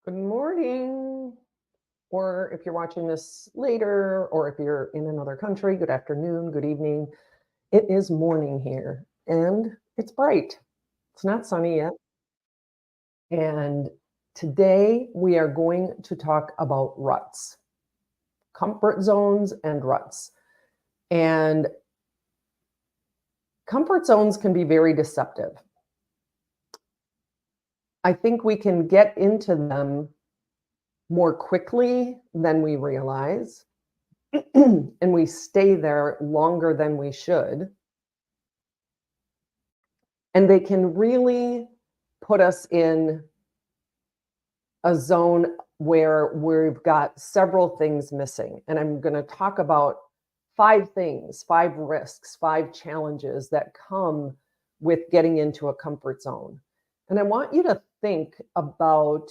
Good morning. Or if you're watching this later, or if you're in another country, good afternoon, good evening. It is morning here and it's bright. It's not sunny yet. And today we are going to talk about ruts, comfort zones and ruts. And comfort zones can be very deceptive. I think we can get into them more quickly than we realize. And we stay there longer than we should. And they can really put us in a zone where we've got several things missing. And I'm going to talk about 5 things, 5 risks, 5 challenges that come with getting into a comfort zone. And I want you to think about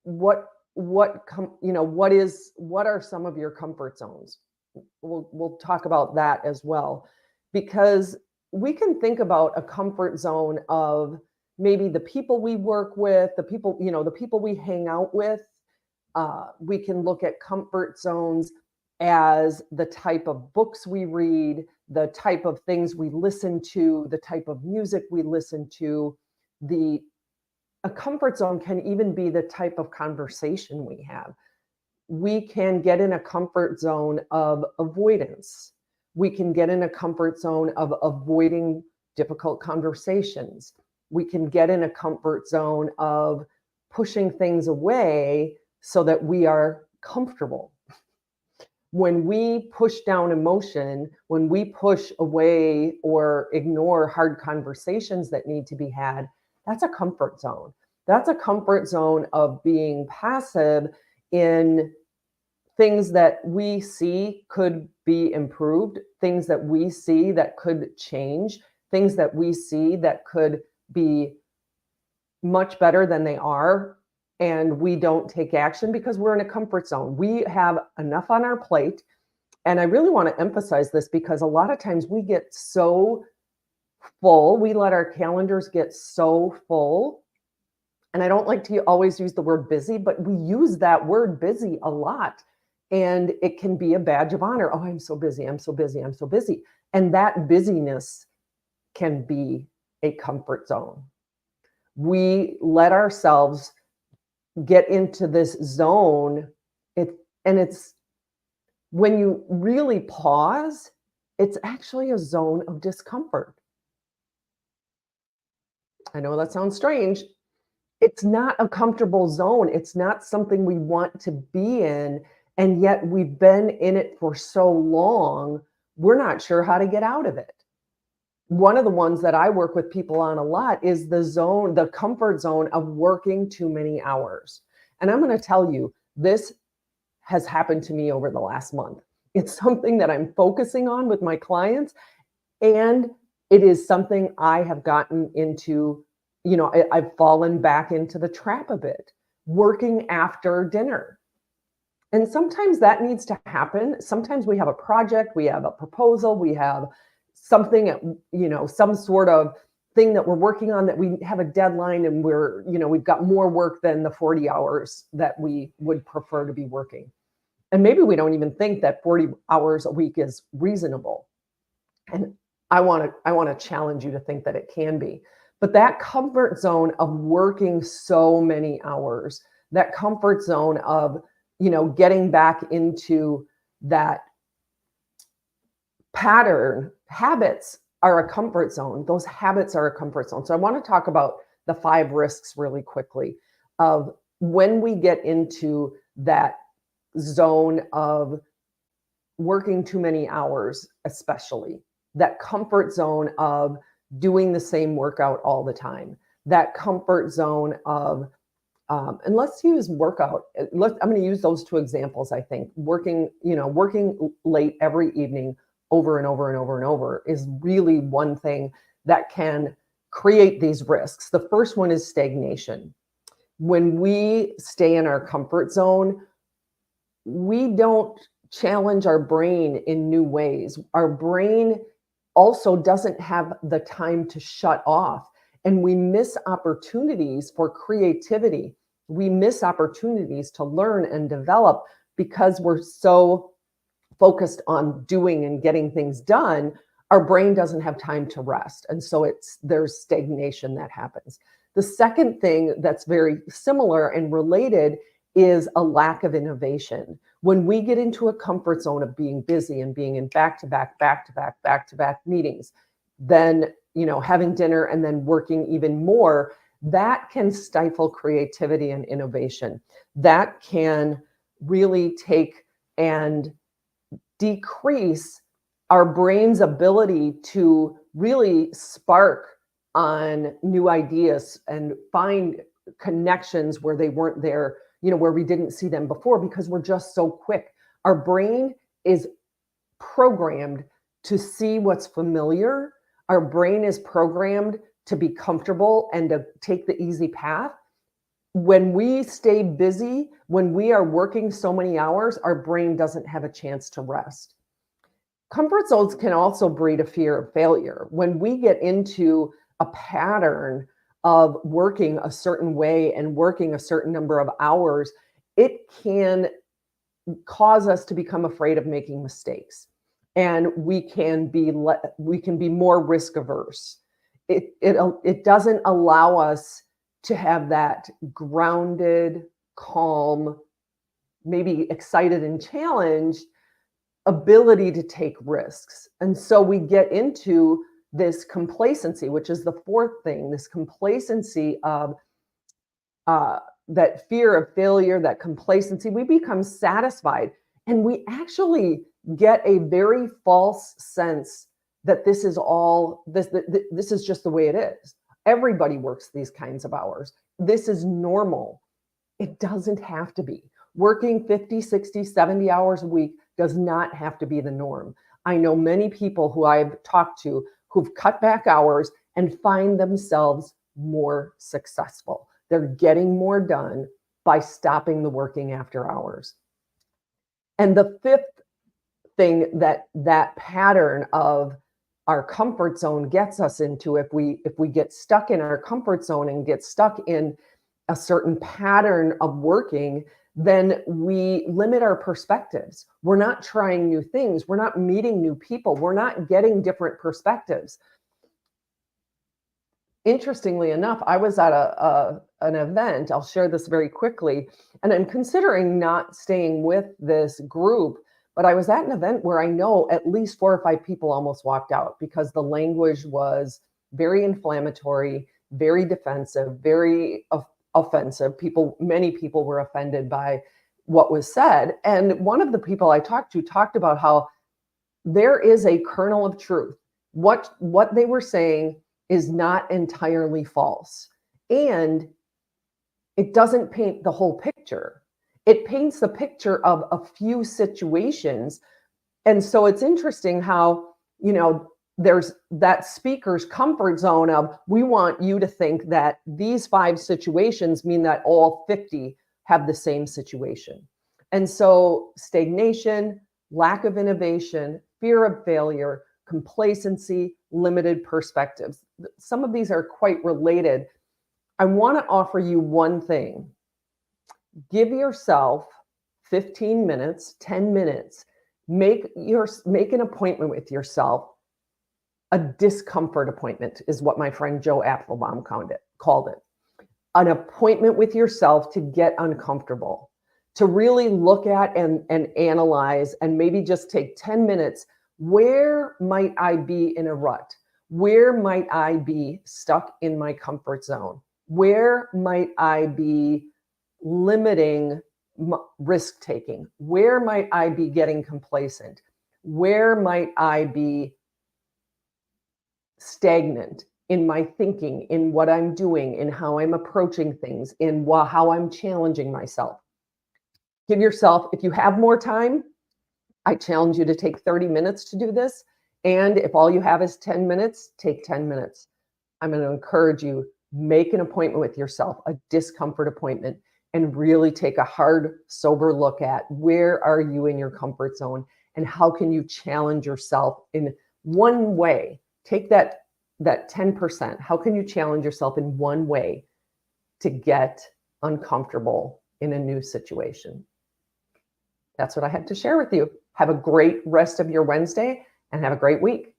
what are some of your comfort zones. We'll talk about that as well, because we can think about a comfort zone of maybe the people we work with, the people we hang out with. We can look at comfort zones as the type of books we read, the type of things we listen to, the type of music we listen to. A comfort zone can even be the type of conversation we have. We can get in a comfort zone of avoidance. We can get in a comfort zone of avoiding difficult conversations. We can get in a comfort zone of pushing things away so that we are comfortable. When we push down emotion, when we push away or ignore hard conversations that need to be had, that's a comfort zone. That's a comfort zone of being passive in things that we see could be improved, things that we see that could change, things that we see that could be much better than they are. And we don't take action because we're in a comfort zone. We have enough on our plate. And I really want to emphasize this because a lot of times we get so full, we let our calendars get so full. And I don't like to always use the word busy, but we use that word busy a lot. And it can be a badge of honor. Oh, I'm so busy. I'm so busy. I'm so busy. And that busyness can be a comfort zone. We let ourselves get into this zone. It's when you really pause, it's actually a zone of discomfort. I know that sounds strange. It's not a comfortable zone. It's not something we want to be in. And yet we've been in it for so long, we're not sure how to get out of it. One of the ones that I work with people on a lot is the comfort zone of working too many hours. And I'm going to tell you, this has happened to me over the last month. It's something that I'm focusing on with my clients. And it is something I have gotten into, I've fallen back into the trap a bit, working after dinner. And sometimes that needs to happen. Sometimes we have a project, we have a proposal, we have something, some sort of thing that we're working on that we have a deadline and we've got more work than the 40 hours that we would prefer to be working. And maybe we don't even think that 40 hours a week is reasonable. And I want to challenge you to think that it can be. But that comfort zone of working so many hours, that comfort zone of getting back into that pattern, habits are a comfort zone. Those habits are a comfort zone. So I want to talk about the 5 risks really quickly of when we get into that zone of working too many hours, especially that comfort zone of doing the same workout all the time, that comfort zone of and let's use workout. I'm going to use those 2 examples. I think working late every evening over and over and over and over is really one thing that can create these risks. The first one is stagnation. When we stay in our comfort zone, we don't challenge our brain in new ways. Our brain also doesn't have the time to shut off. And we miss opportunities for creativity. We miss opportunities to learn and develop because we're so focused on doing and getting things done. Our brain doesn't have time to rest. And so there's stagnation that happens. The second thing that's very similar and related is a lack of innovation. When we get into a comfort zone of being busy and being in back-to-back meetings, then, having dinner and then working even more, that can stifle creativity and innovation. That can really take and decrease our brain's ability to really spark on new ideas and find connections where they weren't there, where we didn't see them before, because we're just so quick. Our brain is programmed to see what's familiar. Our brain is programmed to be comfortable and to take the easy path. When we stay busy, when we are working so many hours, our brain doesn't have a chance to rest. Comfort zones can also breed a fear of failure. When we get into a pattern of working a certain way and working a certain number of hours, it can cause us to become afraid of making mistakes. And we can be more risk averse. It doesn't allow us to have that grounded, calm, maybe excited and challenged ability to take risks. And so we get into this complacency, which is the fourth thing, this complacency of that fear of failure, that complacency. We become satisfied, and we actually get a very false sense that this is just the way it is. Everybody works these kinds of hours. This is normal. It doesn't have to be. Working 50, 60, 70 hours a week does not have to be the norm. I know many people who I've talked to who've cut back hours and find themselves more successful. They're getting more done by stopping the working after hours. And the fifth thing that pattern of our comfort zone gets us into, if we get stuck in our comfort zone and get stuck in a certain pattern of working, then we limit our perspectives. We're not trying new things. We're not meeting new people. We're not getting different perspectives. Interestingly enough, I was at an event. I'll share this very quickly, and I'm considering not staying with this group, but I was at an event where I know at least 4 or 5 people almost walked out because the language was very inflammatory, very defensive, very offensive. Many people were offended by what was said. And one of the people I talked to talked about how there is a kernel of truth. What they were saying is not entirely false. And it doesn't paint the whole picture. It paints the picture of a few situations. And so it's interesting how, there's that speaker's comfort zone of, we want you to think that these 5 situations mean that all 50 have the same situation. And so stagnation, lack of innovation, fear of failure, complacency, limited perspectives. Some of these are quite related. I want to offer you one thing. Give yourself 15 minutes, 10 minutes. Make an appointment with yourself. A discomfort appointment is what my friend Joe Applebaum called it. An appointment with yourself to get uncomfortable, to really look at and analyze, and maybe just take 10 minutes. Where might I be in a rut? Where might I be stuck in my comfort zone? Where might I be limiting risk taking? Where might I be getting complacent? Where might I be stagnant in my thinking, in what I'm doing, in how I'm approaching things, in how I'm challenging myself? Give yourself, if you have more time, I challenge you to take 30 minutes to do this. And if all you have is 10 minutes, take 10 minutes. I'm going to encourage you, make an appointment with yourself, a discomfort appointment, and really take a hard, sober look at where are you in your comfort zone and how can you challenge yourself in one way. Take that that 10%? How can you challenge yourself in one way to get uncomfortable in a new situation? That's what I had to share with you. Have a great rest of your Wednesday and have a great week.